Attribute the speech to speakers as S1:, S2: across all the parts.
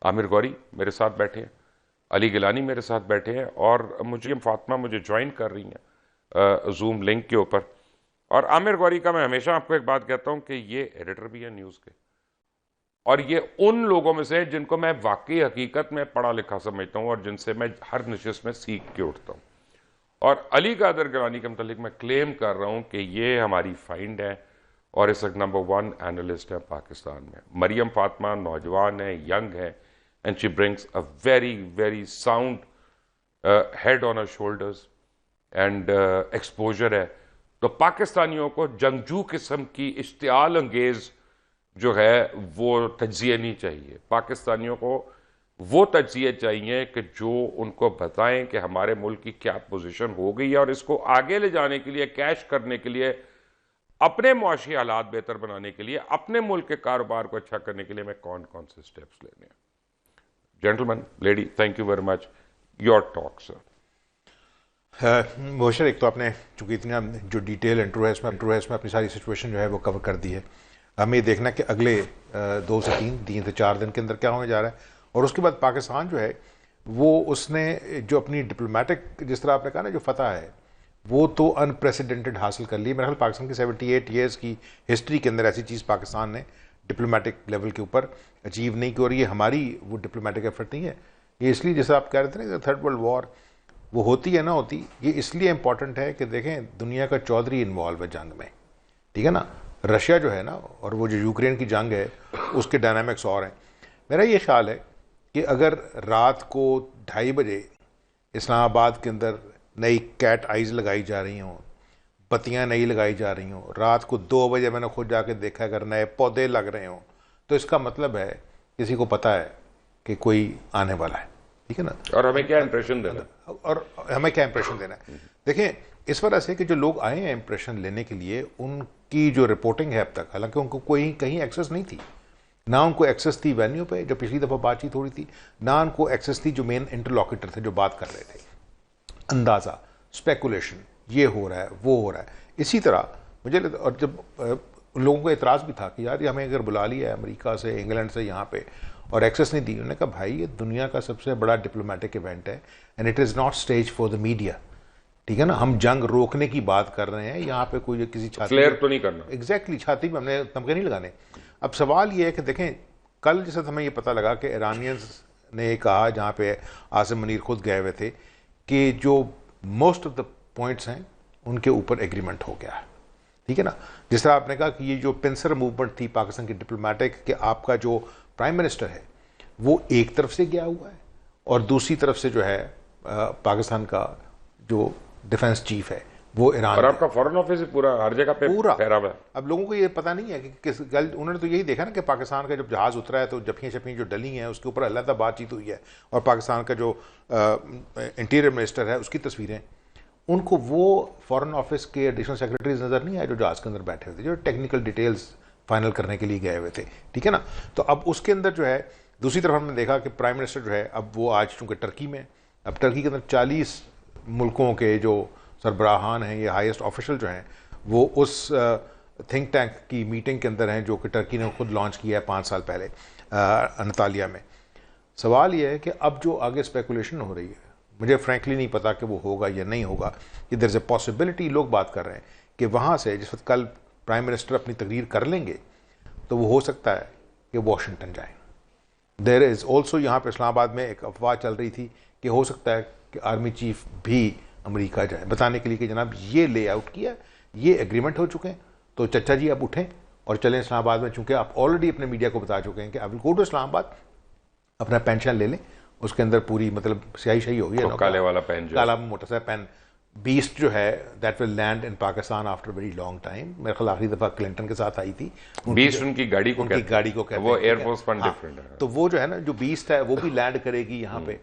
S1: عامر غوری میرے ساتھ بیٹھے ہیں، علی گیلانی میرے ساتھ بیٹھے ہیں، اور فاطمہ مجھے جوائن کر رہی ہیں زوم لنک کے اوپر۔ اور عامر غوری کا میں ہمیشہ آپ کو ایک بات کہتا ہوں کہ یہ ایڈیٹر بھی ہے نیوز کے، اور یہ ان لوگوں میں سے جن کو میں واقعی حقیقت میں پڑھا لکھا سمجھتا ہوں اور جن سے میں ہر نشست میں سیکھ کے اٹھتا ہوں۔ اور علی قادر گیلانی کے متعلق میں کلیم کر رہا ہوں کہ یہ ہماری فائنڈ ہے اور اس وقت نمبر 1 اینالسٹ ہے پاکستان میں۔ مریم فاطمہ نوجوان ہے، ینگ ہے، and she brings a very very sound head on her shoulders and exposure ہے۔ تو پاکستانیوں کو جنگجو قسم کی اشتعال انگیز جو ہے وہ تجزیے نہیں چاہیے، پاکستانیوں کو وہ تجزیے چاہیے کہ جو ان کو بتائیں کہ ہمارے ملک کی کیا پوزیشن ہو گئی ہے، اور اس کو آگے لے جانے کے لیے، کیش کرنے کے لیے، اپنے معاشی حالات بہتر بنانے کے لیے، اپنے ملک کے کاروبار کو اچھا کرنے کے لیے میں کون کون سے سٹیپس لینے ہیں۔ Gentleman, lady, thank you very much, your talk sir.
S2: Mubashir, ایک تو آپ نے چونکہ اتنا جو ڈیٹیل انٹرو ہے اس میں اپنی ساری سچویشن جو ہے وہ کور کر دی ہے۔ ہمیں یہ دیکھنا ہے کہ اگلے 2 سے 3 سے 4 دن کے اندر کیا ہونے جا رہا ہے، اور اس کے بعد پاکستان جو ہے وہ اس نے جو اپنی ڈپلومیٹک، جس طرح آپ نے کہا نا، جو فتح ہے وہ تو انپریسیڈنٹڈ حاصل کر لی۔ میرے خیال پاکستان کی 78 ایئرس کی ہسٹری کے اندر ایسی چیز پاکستان نے ڈپلومیٹک لیول کے اوپر اچیو نہیں کی، اور یہ ہماری وہ ڈپلومیٹک ایفرٹ نہیں ہے۔ یہ اس لیے جیسے آپ کہہ رہے تھے نا کہ 3rd ورلڈ وار وہ ہوتی ہے نہ ہوتی، یہ اس لیے امپورٹنٹ ہے کہ دیکھیں دنیا کا چودھری انوالو ہے جنگ میں، ٹھیک ہے نا۔ رشیا جو ہے نا، اور وہ جو یوکرین کی جنگ ہے اس کے ڈائنامکس اور ہیں۔ میرا یہ خیال ہے کہ اگر رات کو 2:30 بجے اسلام آباد کے اندر نئی کیٹ آئیز لگائی جا رہی ہوں، بتیاں نئی لگائی جا رہی ہوں، رات کو 2 بجے میں نے خود جا کے دیکھا اگر نئے پودے لگ رہے ہوں، تو اس کا مطلب ہے کسی کو پتا ہے کہ کوئی آنے والا ہے، ٹھیک ہے نا۔
S1: اور ہمیں کیا امپریشن دینا،
S2: اور ہمیں کیا امپریشن دینا ہے؟ دیکھیں اس وجہ سے کہ جو لوگ آئے ہیں امپریشن لینے کے لیے، ان کی جو رپورٹنگ ہے اب تک، حالانکہ ان کو کوئی کہیں ایکسیس نہیں تھی، نہ ان کو ایکسیس تھی وینیو پہ جو پچھلی دفعہ بات چیت ہو رہی تھی، نہ ان کو ایکسیس تھی جو مین انٹرلوکیٹر تھے جو بات کر رہے تھے۔ اندازہ، اسپیکولیشن، یہ ہو رہا ہے وہ ہو رہا ہے۔ اسی طرح مجھے اور جب لوگوں کو اعتراض بھی تھا کہ یار یہ ہمیں اگر بلا لیا ہے امریکہ سے، انگلینڈ سے یہاں پہ، اور ایکسیس نہیں دی، انہوں نے کہا بھائی یہ دنیا کا سب سے بڑا ڈپلومیٹک ایونٹ ہے، and it is not stage for the media, ٹھیک ہے نا۔ ہم جنگ روکنے کی بات کر رہے ہیں یہاں پہ، کوئی کسی چھاتی
S1: فلیئر تو نہیں کرنا۔
S2: ایگزیکٹلی چھاتی پہ ہم نے تمغے نہیں لگانے۔ اب سوال یہ ہے کہ دیکھیں کل جیسے ہمیں یہ پتہ لگا کہ ایرانینز نے یہ کہا، جہاں پہ عاصم منیر خود گئے ہوئے تھے، کہ جو موسٹ آف دا پوائنٹس ہیں ان کے اوپر ایگریمنٹ ہو گیا ہے، ٹھیک ہے نا۔ جس طرح آپ نے کہا کہ یہ جو پنسر موومنٹ تھی پاکستان کی ڈپلومیٹک، کہ آپ کا جو پرائم منسٹر ہے وہ ایک طرف سے گیا ہوا ہے، اور دوسری طرف سے جو ہے پاکستان کا جو ڈیفنس چیف ہے وہ ایران
S1: اور آپ کا فورن آفس پورا ہر جگہ پہ
S2: پورا۔
S1: پھیرا ہوا ہے۔
S2: اب لوگوں کو یہ پتہ نہیں ہے کہ کس گل، انہوں نے تو یہی دیکھا نا کہ پاکستان کا جب جہاز اترا ہے تو جفیاں شفیاں جو ڈلی ہیں اس کے اوپر علیحدہ بات چیت ہوئی ہے، اور پاکستان کا جو انٹیریئر منسٹر ہے اس کی تصویریں، ان کو وہ فورن آفس کے ایڈیشنل سیکرٹریز نظر نہیں آئے جو جہاز کے اندر بیٹھے ہوئے تھے، جو ٹیکنیکل ڈیٹیلز فائنل کرنے کے لیے گئے ہوئے تھے، ٹھیک ہے نا۔ تو اب اس کے اندر جو ہے دوسری طرف ہم نے دیکھا کہ پرائم منسٹر جو ہے اب وہ آج چونکہ ٹرکی میں، اب ٹرکی کے اندر 40 ملکوں کے جو سربراہان ہیں، یہ ہائیسٹ آفیشل جو ہیں، وہ اس تھنک ٹینک کی میٹنگ کے اندر ہیں جو کہ ٹرکی نے خود لانچ کیا ہے 5 سال پہلے انطالیہ میں۔ سوال یہ ہے کہ اب جو آگے اسپیکولیشن ہو رہی ہے، مجھے فرینکلی نہیں پتا کہ وہ ہوگا یا نہیں ہوگا، کہ دیر از اے پاسبلٹی، لوگ بات کر رہے ہیں کہ وہاں سے جس وقت کل پرائم منسٹر اپنی تقریر کر لیں گے تو وہ ہو سکتا ہے کہ واشنگٹن جائیں۔ دیر از آلسو یہاں پہ اسلام آباد میں ایک افواہ چل رہی تھی کہ ہو سکتا ہے کہ آرمی چیف بھی امریکہ جائیں، بتانے کے لیے کہ جناب یہ لے آؤٹ کیا، یہ ایگریمنٹ ہو چکے ہیں، تو چچا جی اب اٹھیں اور چلیں اسلام آباد میں، چونکہ آپ آلریڈی اپنے میڈیا کو بتا چکے ہیں کہ اب گو ٹو اسلام آباد، اپنا پینشن لے لیں، اس کے اندر پوری مطلب سیاہی شہی ہوگی،
S1: کالے والا پین جو
S2: کالا موٹا سا پین، بیسٹ جو ہے that will land in Pakistan after very long time. میرے خیال آخری دفعہ کلنٹن کے ساتھ آئی تھی،
S1: بیسٹ ان کی گاڑی کو
S2: ان کی گاڑی کو کہتے ہیں،
S1: وہ ایئر فورس فنڈ ڈفرینٹ ہے،
S2: تو وہ جو ہے نا جو بیسٹ ہے وہ بھی لینڈ کرے گی یہاں پہ۔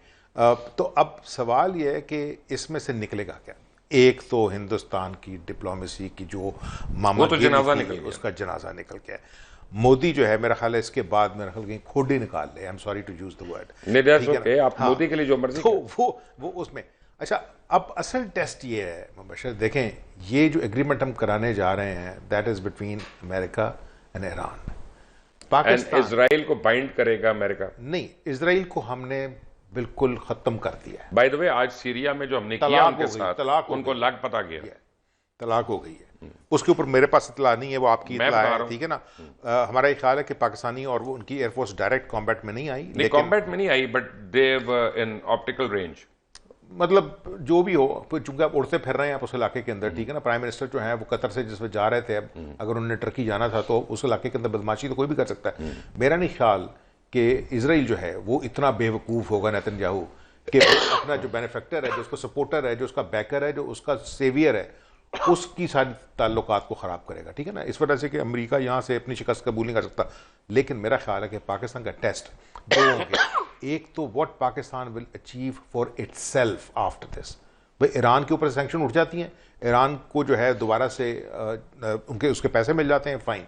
S2: تو اب سوال یہ ہے کہ اس میں سے نکلے گا کیا؟ ایک تو ہندوستان کی ڈپلومیسی کی جو
S1: وہ تو جنازہ
S2: گیری
S1: نکل
S2: تھی،
S1: گیا،
S2: اس کا جنازہ نکل گیا ہے۔ مودی جو ہے میرا خیال ہے اس کے بعد میرا خیال کہیں کھوڈ ہی نکال لے، I am sorry to use the word,
S1: نہیں دیٹس اوکے، آپ مودی کے لیے جو مرضی
S2: تو وہ اس میں۔ اچھا اب اصل ٹیسٹ یہ ہے مبشر، دیکھیں یہ جو ایگریمنٹ ہم کرانے جا رہے ہیں that is between America and Iran. Pakistan
S1: Israel کو بائنڈ کرے گا امریکہ؟
S2: نہیں، اسرائیل کو ہم نے بالکل ختم کر دیا ہے.
S1: بائی دا وے آج سیریا میں جو ہم نے کیا ان کے ساتھ ان کو لاگ پتا گیا،
S2: طلاق ہو گئی ہے. اس کے اوپر میرے پاس اطلاع نہیں ہے، وہ آپ کی اطلاع ہے، ٹھیک ہے نا. ہمارا یہ خیال ہے کہ پاکستانی اور وہ ان کی ایئر فورس ڈائریکٹ کمبیٹ میں نہیں آئی،
S1: نہیں کمبیٹ میں نہیں آئی، but they in optical range.
S2: مطلب جو بھی ہو، چونکہ آپ اڑتے پھر رہے ہیں آپ اس علاقے کے اندر، ٹھیک ہے نا. پرائم منسٹر جو ہیں وہ قطر سے جس میں جا رہے تھے، اب اگر انہوں نے ٹرکی جانا تھا تو اس علاقے کے اندر بدماشی تو کوئی بھی کر سکتا ہے. میرا نہیں خیال کہ اسرائیل جو ہے وہ اتنا بے وقوف ہوگا نیتن یاہو کہ اپنا جو بینیفیکٹر ہے، جو اس کا سپورٹر ہے، جو اس کا بیکر ہے، جو اس کا سیویئر ہے، اس کی ساری تعلقات کو خراب کرے گا. ٹھیک ہے نا. اس وجہ سے کہ امریکہ یہاں سے اپنی شکست قبول نہیں کر سکتا. لیکن میرا خیال ہے کہ پاکستان کا ٹیسٹ دو ہوں گے. ایک تو what Pakistan will achieve for it self after this. بھائی ایران کے اوپر سینکشن اٹھ جاتی ہیں، ایران کو جو ہے دوبارہ سے ان کے اس کے پیسے مل جاتے ہیں، فائن.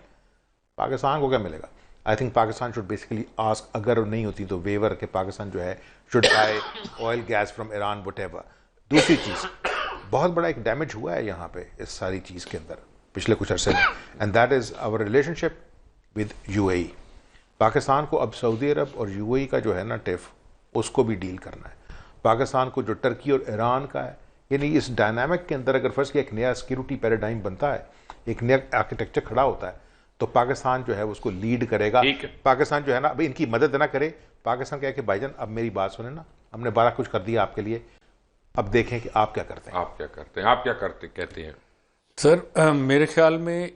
S2: پاکستان کو کیا ملے گا؟ I think Pakistan should basically ask, اگر نہیں ہوتی تو ویور، کہ پاکستان جو ہے should buy oil gas from Iran whatever. دوسری چیز، بہت بڑا ایک ڈیمیج ہوا ہے یہاں پہ اس ساری چیز کے اندر پچھلے کچھ عرصے میں، and that is our relationship with U A E. Pakistan کو اب سعودی عرب اور یو اے ای کا جو ہے نا ٹف، اس کو بھی ڈیل کرنا ہے. پاکستان کو جو ٹرکی اور ایران کا ہے، یعنی اس ڈائنامک کے اندر اگر فرض کیا ایک نیا سیکیورٹی پیراڈائم بنتا ہے، ایک نیا آرکیٹیکچر کھڑا ہوتا ہے، تو پاکستان جو ہے اس کو لیڈ کرے گا. پاکستان جو ہے نا اب ان کی مدد نہ کرے، پاکستان کہے کہ بھائی جان اب میری بات سنیں نا، ہم نے بڑا کچھ کر دیا آپ کے لیے، اب دیکھیں کہ آپ کیا کرتے ہیں.
S1: آپ کیا کرتے ہیں، آپ کیا کرتے کہتے ہیں؟
S3: سر میرے خیال میں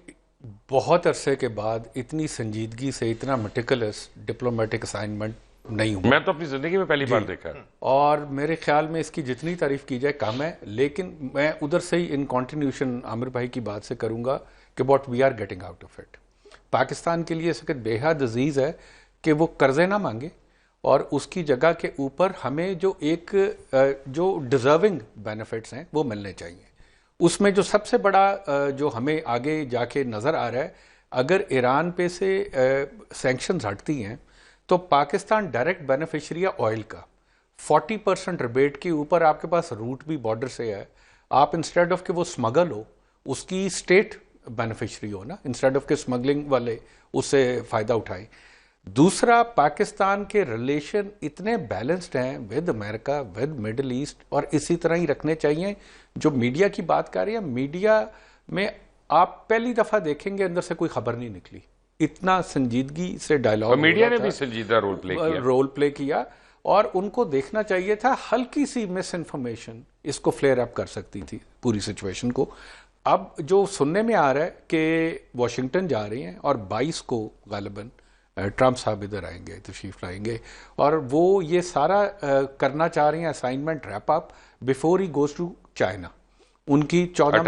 S3: بہت عرصے کے بعد اتنی سنجیدگی سے اتنا میٹیکولس ڈپلومیٹک اسائنمنٹ نہیں ہوا.
S1: میں تو اپنی زندگی میں پہلی بار دیکھا ہے.
S3: اور میرے خیال میں اس کی جتنی تعریف کی جائے کم ہے. لیکن میں ادھر سے ہی ان کنٹینیوشن عامر بھائی کی بات سے کروں گا کہ what we are getting out of it. Pakistan کے لیے اس وقت بے حد عزیز ہے کہ وہ قرضے نہ مانگے، اور اس کی جگہ کے اوپر ہمیں جو ایک جو ڈیزرونگ بینیفٹس ہیں وہ ملنے چاہیے. اس میں جو سب سے بڑا جو ہمیں آگے جا کے نظر آ رہا ہے، اگر ایران پہ سے سینکشنز ہٹتی ہیں تو پاکستان ڈائریکٹ بینیفیشری ہے آئل کا. 40% ریبیٹ کے اوپر آپ کے پاس روٹ بھی بارڈر سے ہے. آپ انسٹیڈ آف کہ وہ اسمگل ہو، اس کی اسٹیٹ بینیفیشری ہو نا، انسٹیڈ آف کہ اسمگلنگ والے اس سے فائدہ اٹھائیں. دوسرا، پاکستان کے ریلیشن اتنے بیلنسڈ ہیں with America, with Middle East, اور اسی طرح ہی رکھنے چاہیے. جو میڈیا کی بات کر رہی ہے، میڈیا میں آپ پہلی دفعہ دیکھیں گے اندر سے کوئی خبر نہیں نکلی. اتنا سنجیدگی سے ڈائلاگ،
S1: میڈیا نے بھی سنجیدہ رول
S3: پلے کیا، اور ان کو دیکھنا چاہیے تھا ہلکی سی مس انفارمیشن اس کو فلیئر اپ کر سکتی تھی پوری سچویشن کو. اب جو سننے میں آ رہا ہے کہ واشنگٹن جا رہے ہیں اور 22 کو غالباً ٹرمپ صاحب ادھر آئیں گے، تشریف لائیں گے، اور وہ یہ سارا کرنا چاہ رہے ہیں اسائنمنٹ ریپ اپ بیفور ہی گوز ٹو چائنا. ان کی 14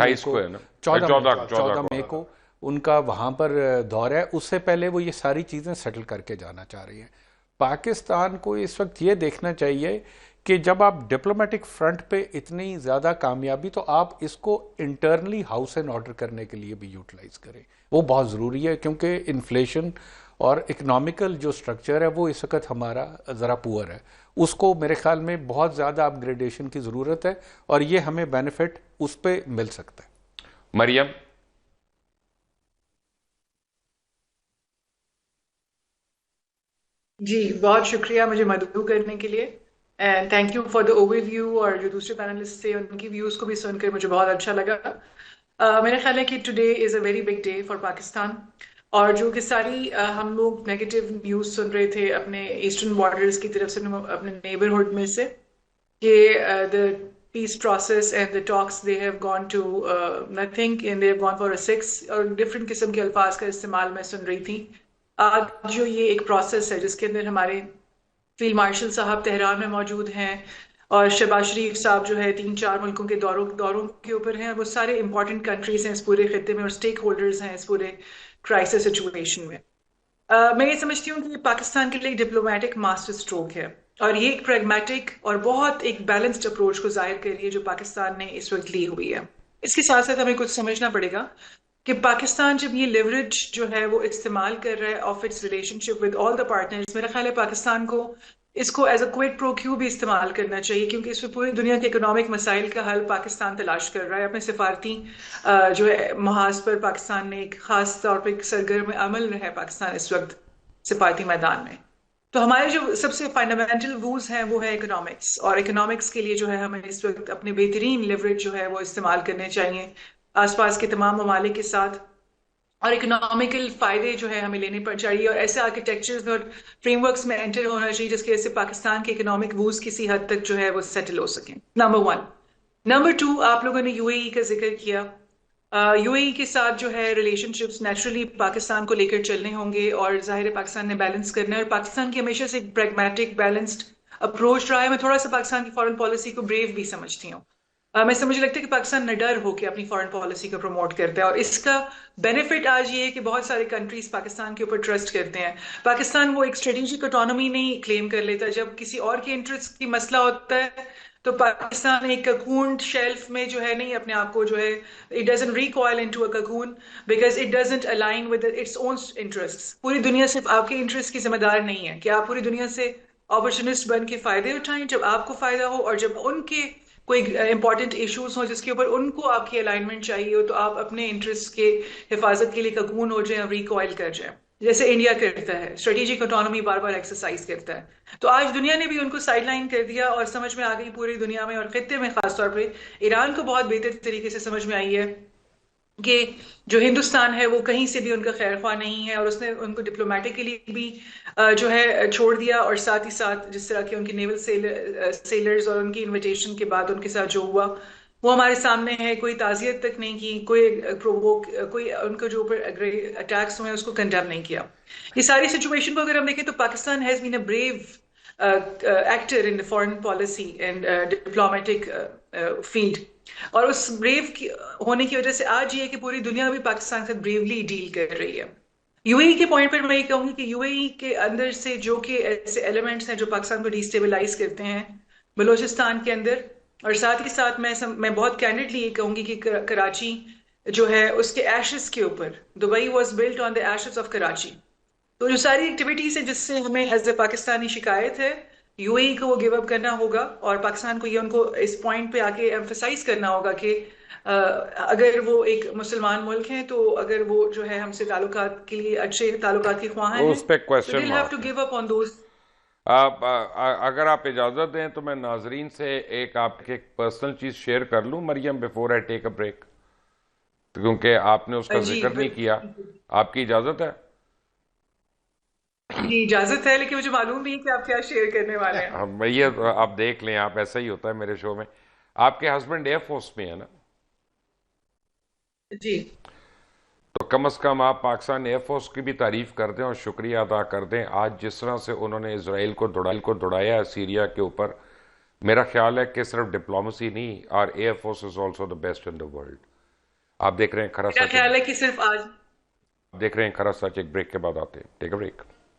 S3: مئی کو ان کا وہاں پر دور ہے. اس سے پہلے وہ یہ ساری چیزیں سیٹل کر کے جانا چاہ رہی ہیں. پاکستان کو اس وقت یہ دیکھنا چاہیے کہ جب آپ ڈپلومیٹک فرنٹ پہ اتنی زیادہ کامیابی، تو آپ اس کو انٹرنلی ہاؤس اینڈ آرڈر کرنے کے لیے بھی یوٹیلائز کریں. وہ بہت ضروری ہے، کیونکہ انفلیشن اور اکنامیکل جو سٹرکچر ہے وہ اس وقت ہمارا ذرا پور ہے. اس کو میرے خیال میں بہت زیادہ اپ گریڈیشن کی ضرورت ہے، اور یہ ہمیں بینیفٹ اس پہ مل سکتا ہے.
S1: مریم؟
S4: جی بہت شکریہ مجھے مدعو کرنے کے لیے، and thank you for the overview. اور جو دوسرے پینلسٹ تھے ان کی ویوز کو بھی سن کر مجھے بہت اچھا لگا. میرا خیال ہے کہ today is a very big day for Pakistan. اور جو کہ ساری ہم لوگ نیگیٹو نیوز سن رہے تھے اپنے ایسٹرن بارڈرز کی طرف سے، اپنے نیبرہڈ میں سے، کہ the peace process and the talks they have gone to nothing and they have gone for a 6، اور ڈفرینٹ قسم کے الفاظ کا استعمال میں سن رہی تھی. آج جو یہ ایک پروسیس ہے جس کے اندر ہمارے فیلڈ مارشل صاحب تہران میں موجود ہیں، اور شہباز شریف صاحب جو ہے 3-4 ملکوں کے دوروں کے اوپر ہیں، وہ سارے امپورٹنٹ کنٹریز ہیں اس پورے خطے میں اور اسٹیک ہولڈرز ہیں اس پورے کرائسس سچویشن میں. میں یہ سمجھتی ہوں کہ یہ پاکستان کے لیے ایک ڈپلومیٹک ماسٹر اسٹروک ہے، اور یہ ایک پریگمیٹک اور بہت ایک بیلنسڈ اپروچ کو ظاہر کر رہی ہے جو پاکستان نے اس وقت لی ہوئی ہے. اس کے ساتھ ساتھ ہمیں کچھ سمجھنا پڑے گا کہ پاکستان جب یہ لیوریج جو ہے وہ استعمال کر رہا ہے of its relation ship with all the partners, میرا خیال ہے پاکستان کو اس کو ایز اے کوئٹ پرو کیو بھی استعمال کرنا چاہیے، کیونکہ اس میں پوری دنیا کے اکنامک مسائل کا حل پاکستان تلاش کر رہا ہے. اپنے سفارتی جو ہے محاذ پر پاکستان نے ایک خاص طور پہ ایک سرگرم عمل ہے پاکستان اس وقت سفارتی میدان میں. تو ہمارے جو سب سے فنڈامنٹل ووز ہیں وہ ہے اکنامکس، اور اکنامکس کے لیے جو ہے ہمیں اس وقت اپنے بہترین لیوریج جو ہے وہ استعمال کرنے چاہیے آس پاس کے تمام ممالک کے ساتھ، اور اکنامیکل فائدے جو ہے ہمیں لینے پر چاہیے، اور ایسے آرکیٹیکچرز اور فریم ورکس میں انٹر ہونا چاہیے جس کی وجہ سے پاکستان کے اکنامک ووز کسی حد تک جو ہے وہ سیٹل ہو سکیں. نمبر 1. نمبر 2، آپ لوگوں نے یو اے ای کا ذکر کیا. یو اے ای کے ساتھ جو ہے ریلیشن شپس نیچرلی پاکستان کو لے کر چلنے ہوں گے، اور ظاہر ہے پاکستان نے بیلنس کرنا ہے، اور پاکستان کی ہمیشہ سے ایک پریگمیٹک بیلنسڈ اپروچ رہا ہے. میں تھوڑا سا پاکستان کی فارن پالیسی کو بریو بھی سمجھتی ہوں. میں مجھے لگتا ہے کہ پاکستان نڈر ہو کے اپنی فارن پالیسی کو پروموٹ کرتا ہے، اور اس کا بینیفٹ آج یہ ہے کہ بہت سارے کنٹریز پاکستان کے اوپر ٹرسٹ کرتے ہیں. پاکستان وہ ایک اسٹریٹجک اٹانومی نہیں کلیم کر لیتا. جب کسی اور کے انٹرسٹ کی مسئلہ ہوتا ہے تو پاکستان ایک ککون شیلف میں جو ہے نہیں اپنے آپ کو جو ہے it doesn't recoil into a cocoon because it doesn't align with its own interests. پوری دنیا صرف آپ کے انٹرسٹ کی ذمہ دار نہیں ہے کہ آپ پوری دنیا سے اپرچونسٹ بن کے فائدے اٹھائیں جب آپ کو فائدہ ہو، اور جب ان کے کوئی امپورٹنٹ ایشوز ہوں جس کے اوپر ان کو آپ کی الائنمنٹ چاہیے ہو تو آپ اپنے انٹرسٹ کے حفاظت کے لیے ککون ہو جائیں اور ریکوائل کر جائیں، جیسے انڈیا کرتا ہے، اسٹریٹجک اٹانومی بار بار ایکسرسائز کرتا ہے. تو آج دنیا نے بھی ان کو سائڈ لائن کر دیا، اور سمجھ میں آ گئی پوری دنیا میں اور خطے میں خاص طور پہ ایران کو بہت بہتر طریقے سے سمجھ میں آئی ہے کہ جو ہندوستان ہے وہ کہیں سے بھی ان کا خیر خواہ نہیں ہے، اور اس نے ان کو ڈپلومیٹکلی بھی جو ہے چھوڑ دیا، اور ساتھ ہی ساتھ جس طرح کے ان کی نیول سیلرز اور ان کی انویٹیشن کے بعد ان کے ساتھ جو ہوا وہ ہمارے سامنے ہے. کوئی تعزیت تک نہیں کی، کوئی ان کے جو اوپر اٹیکس ہوئے اس کو کنڈیم نہیں کیا. یہ ساری سچویشن کو اگر ہم دیکھیں تو Pakistan has been a brave actor in foreign policy and diplomatic field, اور اس بریو ہونے کی وجہ سے آج یہ ہے کہ پوری دنیا بھی پاکستان سے بریولی ڈیل کر رہی ہے. یو اے ای کے پوائنٹ پر میں یہ کہوں گی کہ یو اے ای کے اندر سے جو کہ ایسے ایلیمنٹس ہیں جو پاکستان کو ڈیسٹیبلائز کرتے ہیں بلوچستان کے اندر، اور ساتھ ہی ساتھ میں بہت کینڈڈلی یہ کہوں گی کہ کراچی جو ہے اس کے ایشز کے اوپر، Dubai was built on the Ashes of Karachi. تو جو ساری ایکٹیویٹیز ہیں جس سے ہمیں ایز اے پاکستانی شکایت ہے، یو اے ای کو وہ گیو اپ کرنا ہوگا، اور پاکستان کو یہ ان کو اس پوائنٹ پہ آ کے ایمفسائز کرنا ہوگا کہ اگر وہ ایک مسلمان ملک ہیں تو اگر وہ جو ہے ہم سے تعلقات کے لیے اچھے تعلقات کے خواہاں ہیں
S1: اس پہ
S4: تو we'll have to give up on those.
S1: اگر آپ اجازت دیں تو میں ناظرین سے آپ کے پرسنل چیز شیئر کر لوں مریم before I take a break, کیونکہ آپ نے اس کا ذکر نہیں کیا. آپ کی اجازت ہے؟
S4: جی اجازت ہے، لیکن مجھے معلوم نہیں کہ آپ کیا شیئر کرنے والے ہیں.
S1: یہ آپ دیکھ لیں، آپ ایسا ہی ہوتا ہے میرے شو میں. آپ کے ہسبینڈ ایئر فورس میں ہے نا؟
S4: جی.
S1: تو کم از کم آپ پاکستان ایئر فورس کی بھی تعریف کر دیں اور شکریہ ادا کر دیں. آج جس طرح سے انہوں نے اسرائیل کو دوڑایا ہے سیریا کے اوپر، میرا خیال ہے کہ صرف ڈپلومیسی نہیں، اور air force is also the best in the world. آپ دیکھ رہے ہیں کھرا سچ،
S4: میرا خیال ہے کہ صرف آج
S1: دیکھ رہے ہیں کھرا سچ. ایک بریک کے بعد آتے ہیں. ٹیک اے بریک.